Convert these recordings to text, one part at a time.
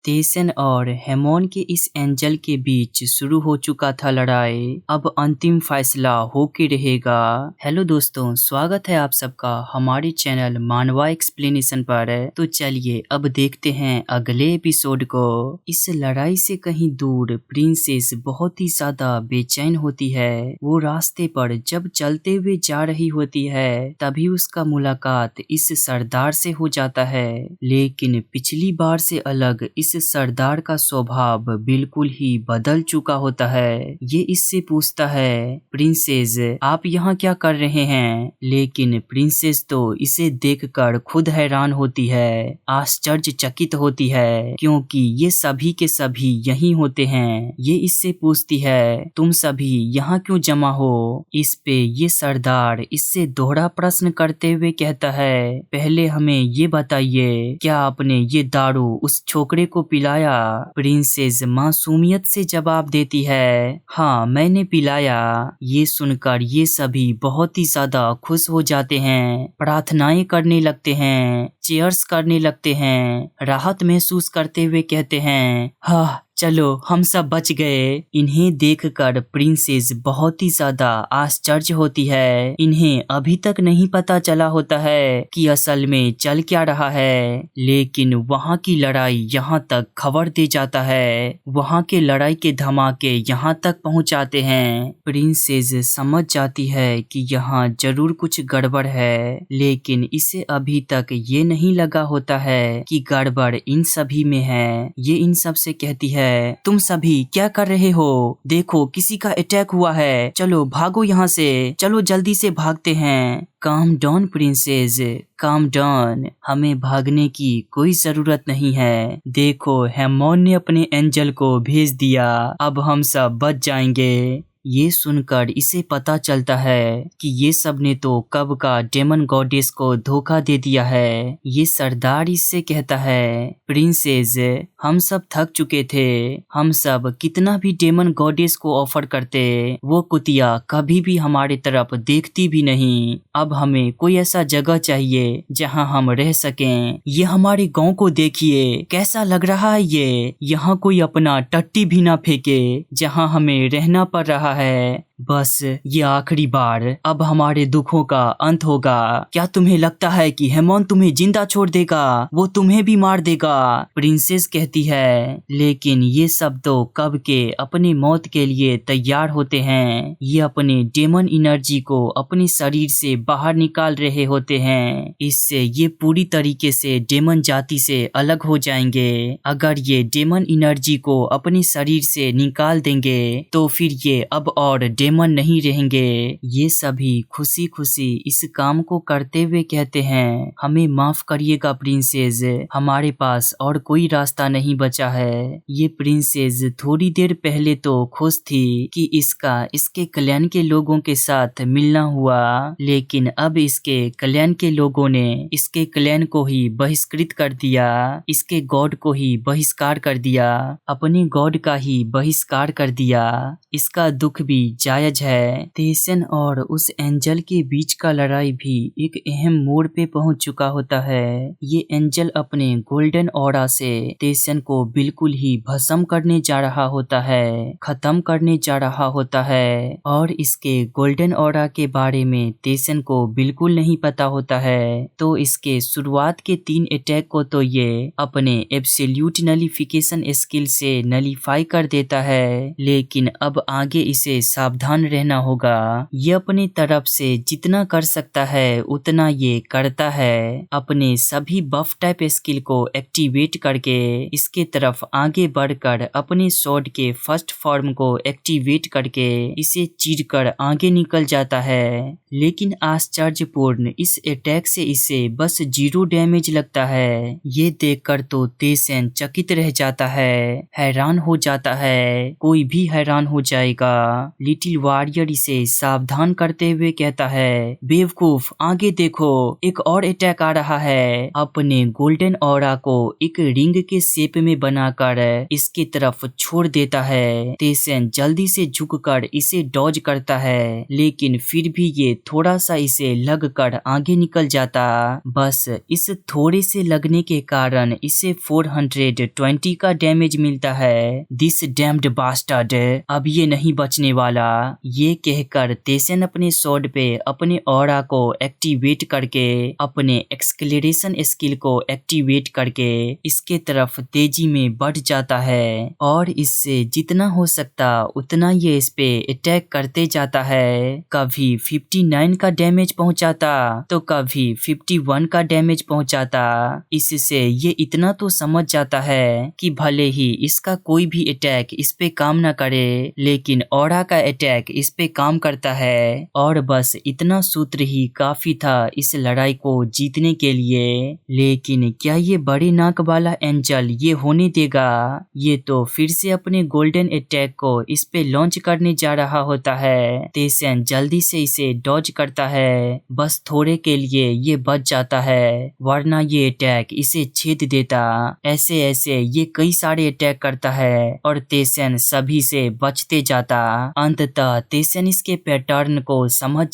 तेसन और हेमोन के इस एंजल के बीच शुरू हो चुका था लड़ाई। अब अंतिम फैसला हो के रहेगा। हेलो दोस्तों, स्वागत है आप सबका हमारे चैनल मानवा एक्सप्लेनेशन पर। तो चलिए अब देखते हैं अगले एपिसोड को। इस लड़ाई से कहीं दूर प्रिंसेस बहुत ही ज्यादा बेचैन होती है। वो रास्ते पर जब चलते हुए जा रही होती है तभी उसका मुलाकात इस सरदार से हो जाता है। लेकिन पिछली बार से अलग इस सरदार का स्वभाव बिल्कुल ही बदल चुका होता है। ये इससे पूछता है, प्रिंसेस आप यहाँ क्या कर रहे हैं? लेकिन प्रिंसेस तो इसे देखकर खुद हैरान होती है, आश्चर्यचकित होती है, क्योंकि ये सभी के सभी यहीं होते हैं। ये इससे पूछती है, तुम सभी यहाँ क्यों जमा हो? इस पे ये सरदार इससे दोहरा प्रश्न करते हुए कहता है, पहले हमें ये बताइए, क्या आपने ये दारू उस छोकरे को पिलाया? प्रिंसेस मासूमियत से जवाब देती है, हाँ मैंने पिलाया। ये सुनकर ये सभी बहुत ही ज्यादा खुश हो जाते हैं, प्रार्थनाएं करने लगते हैं, चीयर्स करने लगते हैं, राहत महसूस करते हुए कहते हैं, हाँ चलो हम सब बच गए। इन्हें देखकर प्रिंसेस बहुत ही ज्यादा आश्चर्य होती है। इन्हें अभी तक नहीं पता चला होता है कि असल में चल क्या रहा है। लेकिन वहाँ की लड़ाई यहाँ तक खबर दे जाता है, वहाँ के लड़ाई के धमाके यहाँ तक पहुँचाते हैं। प्रिंसेस समझ जाती है कि यहाँ जरूर कुछ गड़बड़ है, लेकिन इसे अभी तक ये नहीं लगा होता है कि गड़बड़ इन सभी में है। ये इन सब से कहती है, तुम सभी क्या कर रहे हो? देखो किसी का अटैक हुआ है, चलो भागो यहाँ से, चलो जल्दी से भागते हैं। Calm down princess, calm down, हमें भागने की कोई जरूरत नहीं है। देखो हेमोन ने अपने एंजल को भेज दिया, अब हम सब बच जाएंगे। ये सुनकर इसे पता चलता है कि ये सब ने तो कब का डेमन गॉडेस को धोखा दे दिया है। ये सरदार इससे कहता है, प्रिंसेस हम सब थक चुके थे, हम सब कितना भी डेमन गॉडेस को ऑफर करते, वो कुतिया कभी भी हमारे तरफ देखती भी नहीं। अब हमें कोई ऐसा जगह चाहिए जहां हम रह सकें। ये हमारे गांव को देखिए, कैसा लग रहा है ये, यहाँ कोई अपना टट्टी भी ना फेंके जहां हमें रहना पड़ रहा है। बस ये आखिरी बार, अब हमारे दुखों का अंत होगा। क्या तुम्हें लगता है कि हेमोन तुम्हें जिंदा छोड़ देगा? वो तुम्हें भी मार देगा। प्रिंसेस कहती है, लेकिन ये सब तो कब के अपनी मौत के लिए तैयार होते हैं। ये अपने डेमन एनर्जी को अपने शरीर से बाहर निकाल रहे होते हैं। इससे ये पूरी तरीके से डेमन जाति से अलग हो जाएंगे। अगर ये डेमन एनर्जी को अपने शरीर से निकाल देंगे तो फिर ये अब और डेमन नहीं रहेंगे। ये सभी खुशी खुशी इस काम को करते हुए कहते हैं, हमें माफ करिएगा प्रिंसेस, हमारे पास और कोई रास्ता नहीं बचा है। ये प्रिंसेस थोड़ी देर पहले तो खुश थी कि इसके क्लैन के लोगों के साथ मिलना हुआ, लेकिन अब इसके क्लैन के लोगों ने इसके क्लैन को ही बहिष्कृत कर दिया, इसके गॉड को ही बहिष्कार कर दिया, अपने गॉड का ही बहिष्कार कर दिया। इसका दुख भी जायज है। तेसन और उस एंजल के बीच का लड़ाई भी एक अहम मोड़ पे पहुंच चुका होता है। ये एंजल अपने गोल्डन ऑरा से तेसन को बिल्कुल ही भस्म करने जा रहा होता है, खत्म करने जा रहा होता है, और इसके गोल्डन ऑरा के बारे में तेसन को बिल्कुल नहीं पता होता है। तो इसके शुरुआत के 3 अटैक को तो ये अपने एब्सोल्यूट नलिफिकेशन स्किल से नलिफाई कर देता है, लेकिन अब आगे इसे सावधान रहना होगा। ये अपने तरफ से जितना कर सकता है उतना ये करता है। अपने सभी बफ टाइप स्किल को एक्टिवेट करके इसके तरफ आगे बढ़कर अपने स्वॉर्ड के फर्स्ट फॉर्म को एक्टिवेट करके इसे चीरकर आगे निकल जाता है। लेकिन आश्चर्यपूर्ण इस अटैक से इसे बस 0 डैमेज लगता है। ये देखकर तो तेसन चकित रह जाता है, हैरान हो जाता है, कोई भी हैरान हो जाएगा। लिटिल वॉरियर इसे सावधान करते हुए कहता है, बेवकूफ आगे देखो, एक और अटैक आ रहा है। अपने गोल्डन ऑरा को एक रिंग के शेप में बनाकर इसकी तरफ छोड़ देता है। तेसन जल्दी से झुककर इसे डॉज करता है, लेकिन फिर भी ये थोड़ा सा इसे लगकर आगे निकल जाता। बस इस थोड़े से लगने के कारण इसे 420 का डैमेज मिलता है। दिस डैम्ड बास्टर्ड, अब ये नहीं बचने वाला। ये कहकर तेसन अपने स्वॉर्ड पे अपने ऑरा को एक्टिवेट करके अपने एक्सक्लेरेशन स्किल को एक्टिवेट करके इसके तरफ तेजी में बढ़ जाता है और इससे जितना हो सकता उतना ये इस पे अटैक करते जाता है। कभी 59 का डैमेज पहुंचाता तो कभी 51 का डैमेज पहुंचाता। इससे ये इतना तो समझ जाता है कि भले ही इसका कोई भी अटैक इस पे काम ना करे, लेकिन ऑरा का अटैक इस पे काम करता है और बस इतना सूत्र ही काफी था इस लड़ाई को जीतने के लिए। लेकिन क्या ये बड़े नाक वाला एंजल ये होने देगा? ये तो फिर से अपने गोल्डन अटैक को इस पे लॉन्च करने जा रहा होता है। तेसन जल्दी से इसे डॉज करता है, बस थोड़े के लिए ये बच जाता है, वरना ये अटैक इसे छेद देता। ऐसे ऐसे ये कई सारे अटैक करता है और तेसन सभी से बचते जाता। अंततः तेसन इसके पैटर्न को समझ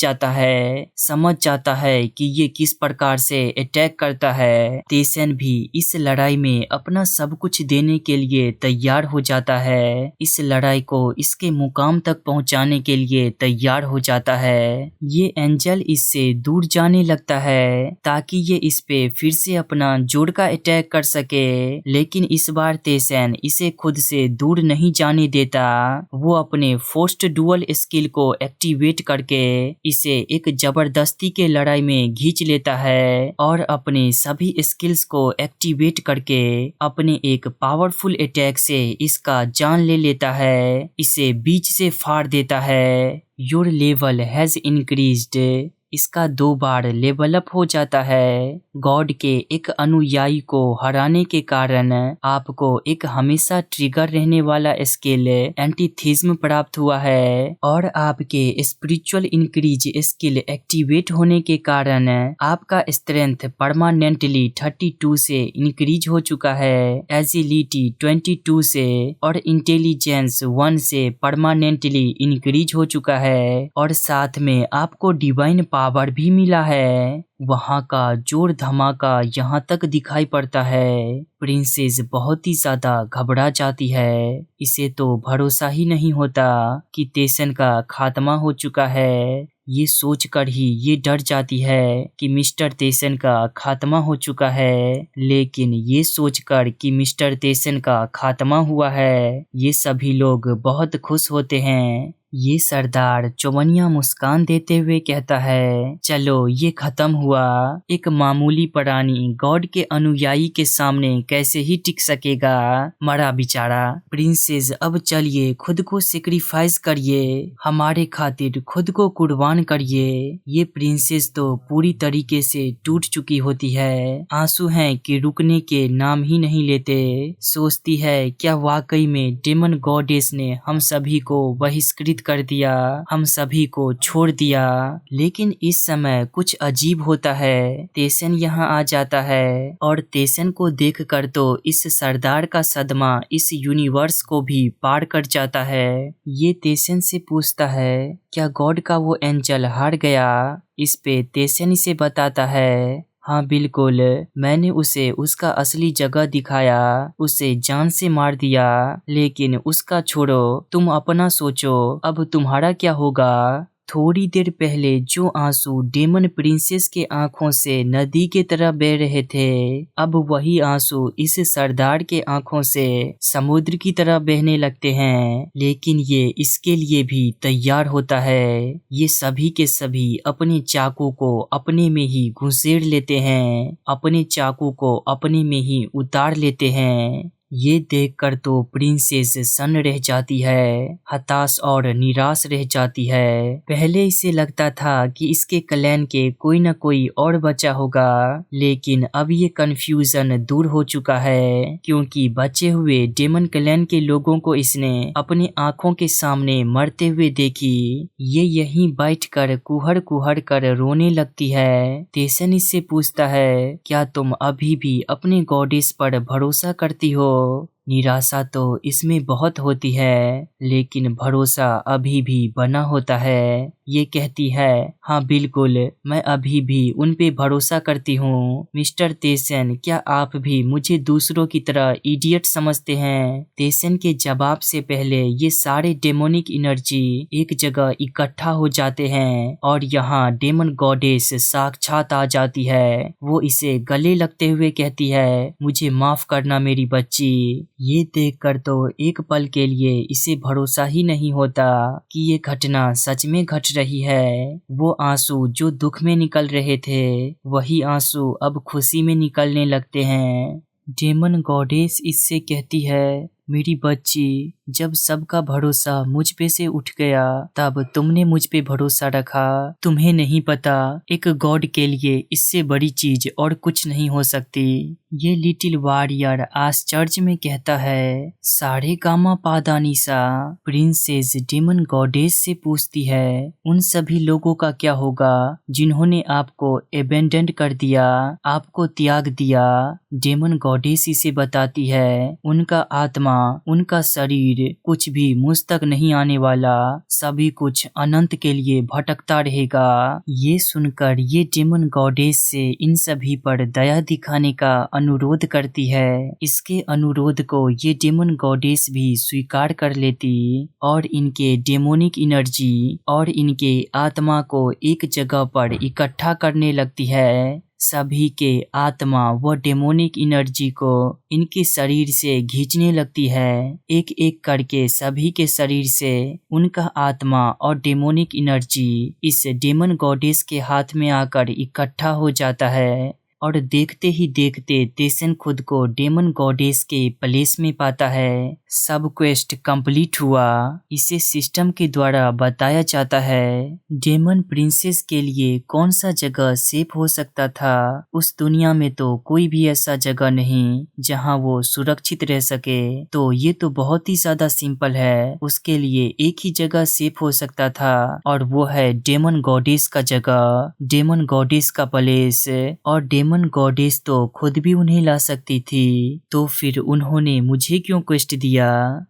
जाता है कि ये किस प्रकार से अटैक करता है। तेसन भी इस लड़ाई में अपना सब कुछ देने के लिए तैयार हो जाता है। इस लड़ाई को इसके मुकाम तक पहुंचाने के लिए तैयार हो जाता है। ये एंजल इससे दूर जाने लगता है ताकि ये इस पे फिर से अपना जोर का अटैक कर सके, लेकिन इस बार तेसन इसे खुद से दूर नहीं जाने देता। वो अपने फोर्स्ड डुअल स्किल को एक्टिवेट करके इसे एक जबरदस्ती के लड़ाई में खींच लेता है और अपने सभी स्किल्स को एक्टिवेट करके अपने एक पावरफुल अटैक से इसका जान ले लेता है, इसे बीच से फाड़ देता है। योर लेवल हैज इंक्रीज्ड, इसका 2 बार लेवल अप हो जाता है। गॉड के एक अनुयायी को हराने के कारण आपको एक हमेशा ट्रिगर रहने वाला स्किल एंटीथिज्म प्राप्त हुआ है और आपके स्पिरिचुअल इंक्रीज स्किल एक्टिवेट होने के कारण आपका स्ट्रेंथ परमानेंटली 32 से इंक्रीज हो चुका है, एजिलिटी 22 से और इंटेलिजेंस 1 से परमानेंटली इंक्रीज हो चुका है और साथ में आपको डिवाइन पावर भी मिला है। वहाँ का जोर धमाका यहाँ तक दिखाई पड़ता है। प्रिंसेस बहुत ही ज्यादा घबरा जाती है। इसे तो भरोसा ही नहीं होता कि तेसन का खात्मा हो चुका है। ये सोचकर ही ये डर जाती है कि मिस्टर तेसन का खात्मा हो चुका है, लेकिन ये सोचकर कि मिस्टर तेसन का खात्मा हुआ है, ये सभी लोग बहुत खुश होते हैं। ये सरदार चौवनिया मुस्कान देते हुए कहता है, चलो ये खत्म हुआ। एक मामूली प्राणी गॉड के अनुयायी के सामने कैसे ही टिक सकेगा, मरा बेचारा। प्रिंसेस अब चलिए खुद को सेक्रीफाइस करिए, हमारे खातिर खुद को कुर्बान करिए। ये प्रिंसेस तो पूरी तरीके से टूट चुकी होती है, आंसू हैं कि रुकने के नाम ही नहीं लेते। सोचती है क्या वाकई में डेमन गॉडेस ने हम सभी को बहिष्कृत कर दिया, हम सभी को छोड़ दिया। लेकिन इस समय कुछ अजीब होता है। तेसन यहाँ आ जाता है और तेसन को देखकर तो इस सरदार का सदमा इस यूनिवर्स को भी पार कर जाता है। ये तेसन से पूछता है क्या गॉड का वो एंजल हार गया? इस पे तेसन इसे बताता है, हाँ बिल्कुल, मैंने उसे उसका असली जगह दिखाया, उसे जान से मार दिया, लेकिन उसका छोड़ो, तुम अपना सोचो, अब तुम्हारा क्या होगा? थोड़ी देर पहले जो आंसू डेमन प्रिंसेस के आंखों से नदी के तरह बह रहे थे, अब वही आंसू इस सरदार के आंखों से समुद्र की तरह बहने लगते हैं। लेकिन ये इसके लिए भी तैयार होता है। ये सभी के सभी अपने चाकू को अपने में ही घुसेड़ लेते हैं, अपने चाकू को अपने में ही उतार लेते हैं। ये देखकर तो प्रिंसेस सन्न रह जाती है, हताश और निराश रह जाती है। पहले इसे लगता था कि इसके क्लैन के कोई न कोई और बचा होगा, लेकिन अब ये कंफ्यूजन दूर हो चुका है क्योंकि बचे हुए डेमन क्लैन के लोगों को इसने अपनी आंखों के सामने मरते हुए देखी। ये यहीं बैठकर कुहर कुहर कर रोने लगती है। तेसन इससे पूछता है, क्या तुम अभी भी अपने गॉडेस पर भरोसा करती हो? निराशा तो इसमें बहुत होती है, लेकिन भरोसा अभी भी बना होता है। ये कहती है, हाँ बिल्कुल, मैं अभी भी उन पे भरोसा करती हूँ। मिस्टर तेसन, क्या आप भी मुझे दूसरों की तरह इडियट समझते हैं? तेसन के जवाब से पहले ये सारे डेमोनिक एनर्जी एक जगह इकट्ठा हो जाते हैं और यहाँ डेमन गॉडेस साक्षात आ जाती है। वो इसे गले लगते हुए कहती है, मुझे माफ करना मेरी बच्ची। ये देखकर तो एक पल के लिए इसे भरोसा ही नहीं होता कि ये घटना सच में घट रही है। वो आंसू जो दुख में निकल रहे थे, वही आंसू अब खुशी में निकलने लगते हैं। डेमन गॉडेस इससे कहती है, मेरी बच्ची, जब सबका भरोसा मुझ पे से उठ गया तब तुमने मुझ पे भरोसा रखा। तुम्हें नहीं पता, एक गॉड के लिए इससे बड़ी चीज और कुछ नहीं हो सकती। ये लिटिल वॉरियर आश्चर्य में कहता है, सारे गामा पादानीसा। प्रिंसेस डेमन गॉडेस से पूछती है, उन सभी लोगों का क्या होगा जिन्होंने आपको एबेंडन कर दिया, आपको त्याग दिया? डेमन गॉडेस इसे बताती है, उनका आत्मा, उनका शरीर कुछ भी मुझ तक नहीं आने वाला, सभी कुछ अनंत के लिए भटकता रहेगा। ये सुनकर ये डेमन गॉडेस से इन सभी पर दया दिखाने का अनुरोध करती है। इसके अनुरोध को ये डेमन गॉडेस भी स्वीकार कर लेती और इनके डेमोनिक एनर्जी और इनके आत्मा को एक जगह पर इकट्ठा करने लगती है। सभी के आत्मा व डेमोनिक एनर्जी को इनके शरीर से खींचने लगती है। एक एक करके सभी के शरीर से उनका आत्मा और डेमोनिक एनर्जी इस डेमन गॉडेस के हाथ में आकर इकट्ठा हो जाता है और देखते ही देखते तेसन खुद को डेमन गॉडेस के प्लेस में पाता है। सब क्वेस्ट कंप्लीट हुआ। इसे सिस्टम के द्वारा बताया जाता है डेमन प्रिंसेस के लिए कौन सा जगह सेफ हो सकता था। उस दुनिया में तो कोई भी ऐसा जगह नहीं जहां वो सुरक्षित रह सके। तो ये तो बहुत ही ज्यादा सिंपल है। उसके लिए एक ही जगह सेफ हो सकता था और वो है डेमन गॉडेस का जगह, डेमन गॉडेस का प्लेस। और डेमन गॉडेस तो खुद भी उन्हें ला सकती थी, तो फिर उन्होंने मुझे क्यों क्वेस्ट दिया?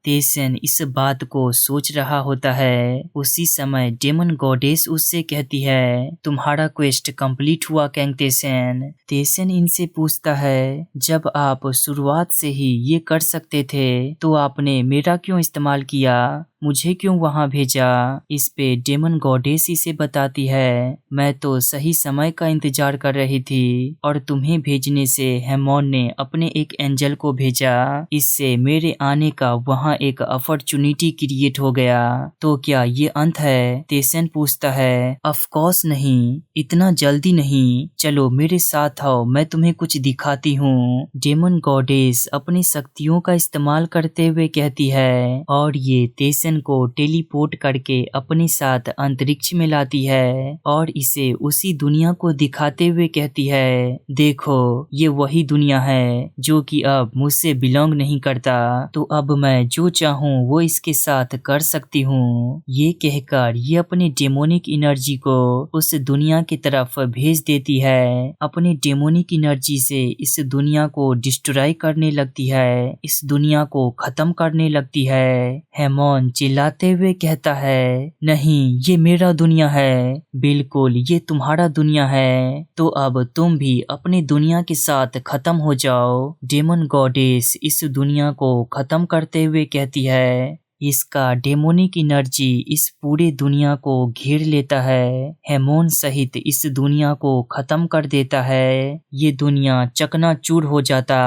तेसन इस बात को सोच रहा होता है। उसी समय डेमन गॉडेस उससे कहती है, तुम्हारा क्वेस्ट कंप्लीट हुआ कैंग तेसन? तेसन इनसे पूछता है, जब आप शुरुआत से ही ये कर सकते थे तो आपने मेरा क्यों इस्तेमाल किया, मुझे क्यों वहां भेजा? इस पे डेमन गॉडेस इसे बताती है, मैं तो सही समय का इंतजार कर रही थी और तुम्हें भेजने से हेमोन ने अपने एक एंजल को भेजा। इससे मेरे आने का वहां एक अपॉर्चुनिटी क्रिएट हो गया। तो क्या ये अंत है? तेसन पूछता है, ऑफ कोर्स नहीं, इतना जल्दी नहीं, चलो मेरे साथ आओ, मैं तुम्हें कुछ दिखाती हूँ। डेमन गॉडेस अपनी शक्तियों का इस्तेमाल करते हुए कहती है और ये तेसन को टेलीपोर्ट करके अपने साथ अंतरिक्ष में लाती है और इसे उसी दुनिया को दिखाते हुए कहती है, देखो ये वही दुनिया है जो कि अब मुझसे बिलोंग नहीं करता, तो अब मैं जो चाहूँ वो इसके साथ कर सकती हूँ। ये कहकर ये अपने डेमोनिक एनर्जी को उस दुनिया की तरफ भेज देती है। अपने डेमोनिक एनर्जी से इस दुनिया को डिस्ट्रॉय करने लगती है, इस दुनिया को खत्म करने लगती है। हेमोन चिल्लाते हुए कहता है, नहीं ये मेरा दुनिया है, बिल्कुल ये तुम्हारा दुनिया है, तो अब तुम भी अपने दुनिया के साथ खत्म हो जाओ। डेमन गॉडेस इस दुनिया को खत्म करते हुए कहती है, इसका डेमोनिक एनर्जी इस पूरे दुनिया को घेर लेता है, हेमोन सहित इस दुनिया को खत्म कर देता है। ये दुनिया चकनाचूर हो जाता।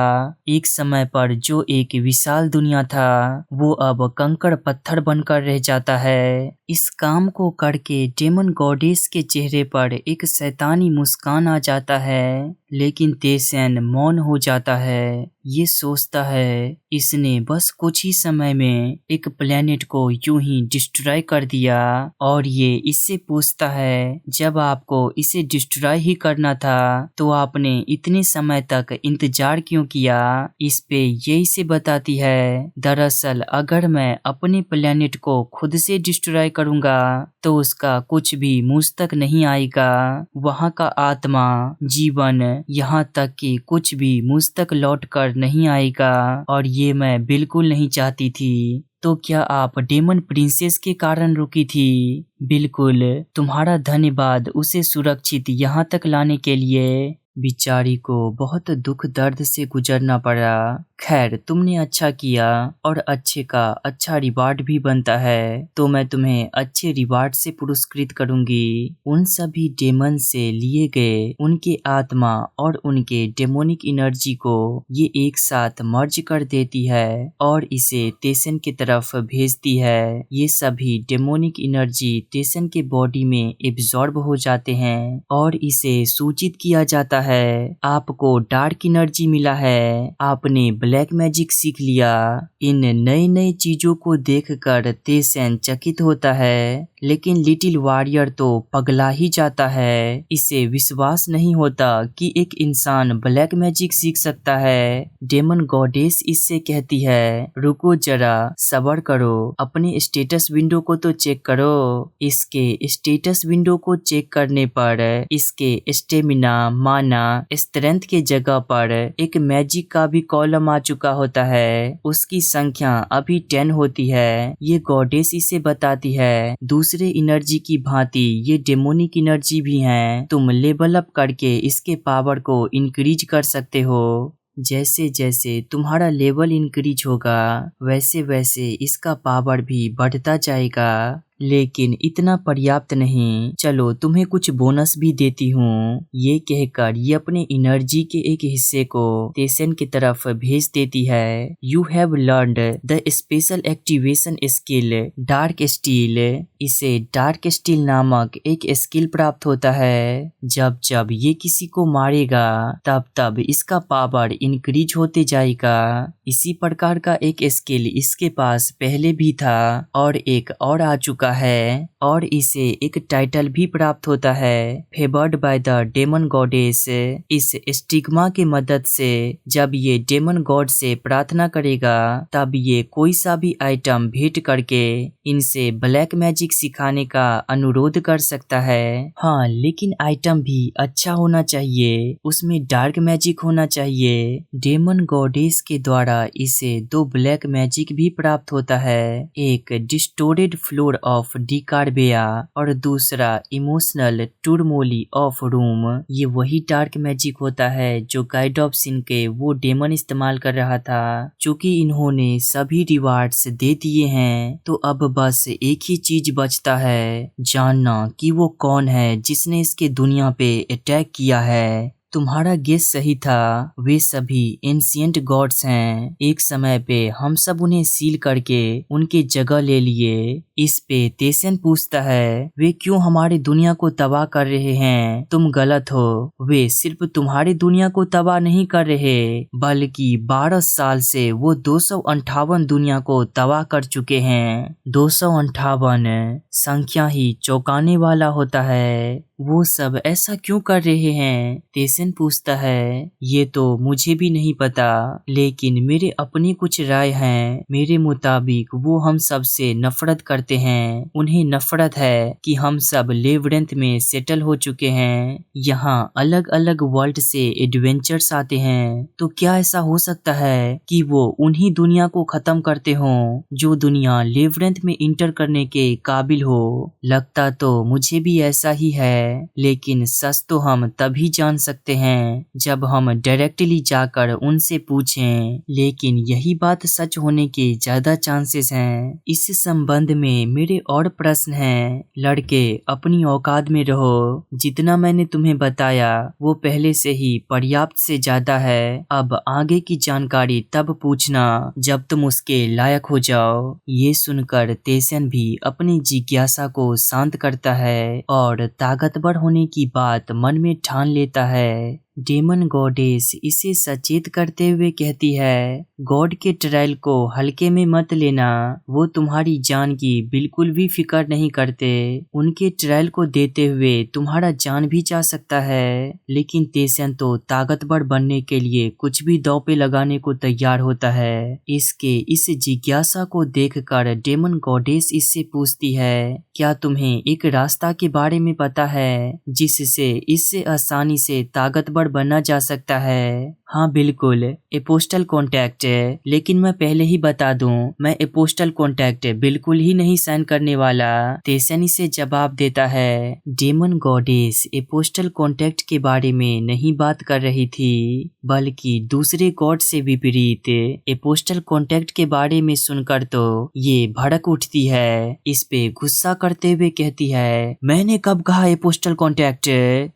एक समय पर जो एक विशाल दुनिया था वो अब कंकड़ पत्थर बनकर रह जाता है। इस काम को करके डेमन गॉडेस के चेहरे पर एक शैतानी मुस्कान आ जाता है, लेकिन तेसन मौन हो जाता है। ये सोचता है इसने बस कुछ ही समय में एक प्लेनेट को यूं ही डिस्ट्रॉय कर दिया, और ये इससे पूछता है जब आपको इसे डिस्ट्रॉय ही करना था तो आपने इतने समय तक इंतजार क्यों किया। इस पे ये इसे बताती है दरअसल अगर मैं अपने प्लेनेट को खुद से डिस्ट्रॉय करूंगा तो उसका कुछ भी मुझ तक नहीं आएगा, वहाँ का आत्मा जीवन यहाँ तक कि कुछ भी मुझ तक लौट कर नहीं आएगा, और ये मैं बिल्कुल नहीं चाहती थी। तो क्या आप डेमन प्रिंसेस के कारण रुकी थी? बिल्कुल, तुम्हारा धन्यवाद उसे सुरक्षित यहाँ तक लाने के लिए। बेचारी को बहुत दुख दर्द से गुजरना पड़ा। खैर, तुमने अच्छा किया और अच्छे का अच्छा रिवार्ड भी बनता है, तो मैं तुम्हें अच्छे रिवार्ड से पुरस्कृत करूंगी। उन सभी डेमन से लिए गए उनके आत्मा और उनके डेमोनिक एनर्जी को ये एक साथ मर्ज कर देती है और इसे तेसन की तरफ भेजती है। ये सभी डेमोनिक एनर्जी तेसन के बॉडी में एब्जॉर्ब हो जाते हैं और इसे सूचित किया जाता है आपको डार्क एनर्जी मिला है, आपने ब्लैक मैजिक सीख लिया। इन नई नई चीजों को देखकर तेसन चकित होता है, लेकिन लिटिल वॉरियर तो पगला ही जाता है। इसे विश्वास नहीं होता कि एक इंसान ब्लैक मैजिक सीख सकता है। डेमन गॉडेस इससे कहती है रुको जरा, सब्र करो, अपने स्टेटस विंडो को तो चेक करो। इसके स्टेटस विंडो को चेक करने पर इसके स्टेमिना, माना, स्ट्रेंथ के जगह पर एक मैजिक का भी कॉलम आ चुका होता है। उसकी संख्या अभी 10 होती है। ये गॉडेस इसे बताती है दूसरे एनर्जी की भांति ये डेमोनिक एनर्जी भी हैं। तुम लेवल अप करके इसके पावर को इंक्रीज कर सकते हो। जैसे जैसे तुम्हारा लेवल इंक्रीज होगा वैसे वैसे इसका पावर भी बढ़ता जाएगा, लेकिन इतना पर्याप्त नहीं। चलो तुम्हें कुछ बोनस भी देती हूँ। ये कहकर ये अपने एनर्जी के एक हिस्से को तेसन की तरफ भेज देती है। You have learned the special activation skill dark steel. इसे डार्क स्टील नामक एक स्किल प्राप्त होता है। जब जब ये किसी को मारेगा तब तब इसका पावर इंक्रीज होते जाएगा। इसी प्रकार का एक स्किल इसके पास पहले भी था और एक और आ चुका है, और इसे एक टाइटल भी प्राप्त होता है favoured by the demon goddess. इस स्टिग्मा के मदद से जब ये डेमन गॉड से प्रार्थना करेगा तब ये कोई सा भी आइटम भेंट करके इनसे ब्लैक मैजिक सिखाने का अनुरोध कर सकता है। हाँ, लेकिन आइटम भी अच्छा होना चाहिए, उसमें डार्क मैजिक होना चाहिए। डेमन गॉडेस के द्वारा इसे 2 ब्लैक मैजिक भी प्राप्त होता है, एक डिस्टोर्टेड फ्लोर ऑफ डिकार्बिया और दूसरा इमोशनल टुरमोली ऑफ रूम। ये वही डार्क मैजिक होता है जो गाइड ऑफ सिन के वो डेमन इस्तेमाल कर रहा था। चूंकि इन्होंने सभी रिवार्ड्स दे दिए हैं तो अब बस एक ही चीज बचता है, जानना कि वो कौन है जिसने इसके दुनिया पे अटैक किया है। तुम्हारा गेस सही था, वे सभी एंशिएंट गॉड्स हैं। एक समय पे हम सब उन्हें सील करके उनके जगह ले लिए। इस पे तेसन पूछता है वे क्यों हमारी दुनिया को तबाह कर रहे हैं? तुम गलत हो, वे सिर्फ तुम्हारी दुनिया को तबाह नहीं कर रहे बल्कि 12 साल से वो 258 दुनिया को तबाह कर चुके हैं। 258 संख्या ही चौंकाने वाला होता है। वो सब ऐसा क्यों कर रहे हैं? तेसन पूछता है ये तो मुझे भी नहीं पता, लेकिन मेरे अपनी कुछ राय हैं। मेरे मुताबिक वो हम सब से नफरत करते हैं। उन्हें नफरत है कि हम सब लेवरेंथ में सेटल हो चुके हैं। यहाँ अलग अलग वर्ल्ड से एडवेंचर्स आते हैं, तो क्या ऐसा हो सकता है कि वो उन्हीं दुनिया को खत्म करते हों जो दुनिया लेवरेंथ में इंटर करने के काबिल हो? लगता तो मुझे भी ऐसा ही है। लेकिन सच तो हम तभी जान सकते हैं जब हम डायरेक्टली जाकर उनसे पूछें। लेकिन यही बात सच होने के ज्यादा चांसेस हैं। इस संबंध में मेरे और प्रश्न हैं। लड़के, अपनी औकात में रहो। जितना मैंने तुम्हें बताया वो पहले से ही पर्याप्त से ज्यादा है। अब आगे की जानकारी तब पूछना जब तुम उसके लायक हो जाओ। ये सुनकर तेसन भी अपनी जिज्ञासा को शांत करता है और ताकतवर होने की बात मन में ठान लेता है। डेमन गॉडेस इसे सचेत करते हुए कहती है, गॉड के ट्रायल को हल्के में मत लेना। वो तुम्हारी जान की बिल्कुल भी फिक्र नहीं करते। उनके ट्रायल को देते हुए तुम्हारा जान भी जा सकता है। लेकिन तेसन तो ताकतवर बनने के लिए कुछ भी दांव पे लगाने को तैयार होता है। इसके इस जिज्ञासा को देखकर डेमन गॉडेस इससे पूछती है, क्या तुम्हें एक रास्ता के बारे में पता है जिससे इससे आसानी से ताकतवर बनना जा सकता है? हाँ बिल्कुल, एपोस्टल कॉन्टैक्ट। लेकिन मैं पहले ही बता दूं, मैं एपोस्टल कॉन्टैक्ट बिल्कुल ही नहीं साइन करने वाला। तेसन इसे जवाब देता है, डेमन गॉडेस एपोस्टल कॉन्टैक्ट के बारे में नहीं बात कर रही थी, बल्कि दूसरे गॉड से विपरीत एपोस्टल कॉन्टैक्ट के बारे में सुनकर तो ये भड़क उठती है। इस पे गुस्सा करते हुए कहती है, मैंने कब कहा एपोस्टल कॉन्टैक्ट?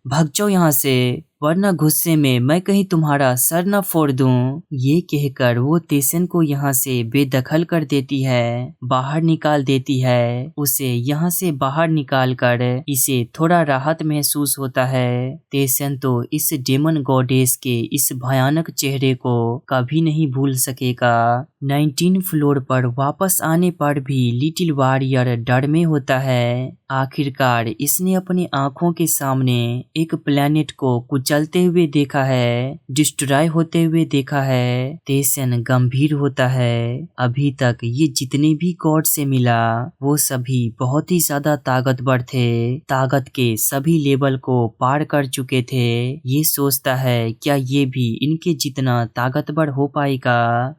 भाग जाओ यहाँ से, वरना गुस्से में मैं कहीं तुम्हारा सर न फोड़ दूं। ये कहकर वो तेसन को यहाँ से बेदखल कर देती है, बाहर निकाल देती है। उसे यहाँ से बाहर निकाल कर इसे थोड़ा राहत महसूस होता है। तेसन तो इस डेमन गॉडेस के इस भयानक चेहरे को कभी नहीं भूल सकेगा। 19 फ्लोर पर वापस आने पर भी लिटिल वॉरियर डर में होता है। आखिरकार इसने अपनी आंखों के सामने एक प्लेनेट को कुचलते हुए देखा है, डिस्ट्रॉय होते हुए देखा है। तेसन गंभीर होता है। अभी तक ये जितने भी गॉड से मिला वो सभी बहुत ही ज्यादा ताकतवर थे, ताकत के सभी लेवल को पार कर चुके थे। ये सोचता है क्या ये भी इनके जितना ताकतवर हो पाएगा।